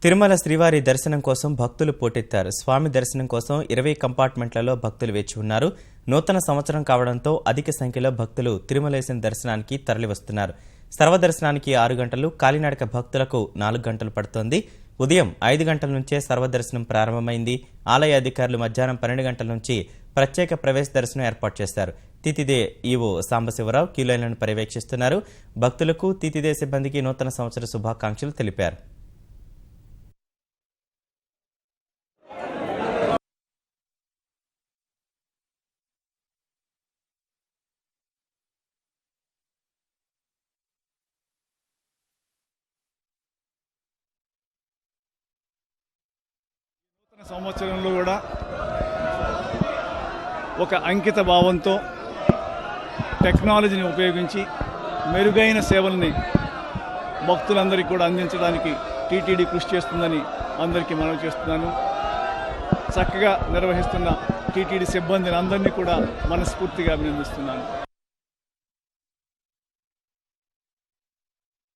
తిరుమల శ్రీవారి దర్శనం కోసం భక్తులు పోటెత్తారు. స్వామి దర్శనం కోసం 20 కంపార్ట్మెంట్లలో భక్తులు వేచి ఉన్నారు. నూతన సంవత్సరం కావడంతో అధిక సంఖ్యలో భక్తులు తిరుమలేశం దర్శనానికి తరలివస్తున్నారు. సర్వదర్శనానికి 6 గంటలు, కాలినడక భక్తులకు 4 గంటలు పడుతోంది. ఉదయం 5 గంటల నుంచే సర్వదర్శనం ప్రారంభమైంది. ఆలయ అధికారులు మధ్యాహ్నం 12 గంటల నుంచి ప్రత్యేక ప్రవేశ దర్శనం ఏర్పాటు చేశారు. తితిదే ఈవో సాంబశివరావు క్యూలైన్లను పర్యవేక్షిస్తున్నారు. భక్తులకు తితిదే సిబ్బందికి నూతన సంవత్సర శుభాకాంక్షలు తెలిపారు. సంవత్సరంలో కూడా ఒక అంకిత భావంతో టెక్నాలజీని ఉపయోగించి మెరుగైన సేవల్ని భక్తులందరికీ కూడా అందించడానికి టీటీడీ కృషి చేస్తుందని అందరికీ మనవి చేస్తున్నాను. చక్కగా నిర్వహిస్తున్న టీటీడీ సిబ్బందిని అందరినీ కూడా మనస్ఫూర్తిగా అభినందిస్తున్నాను.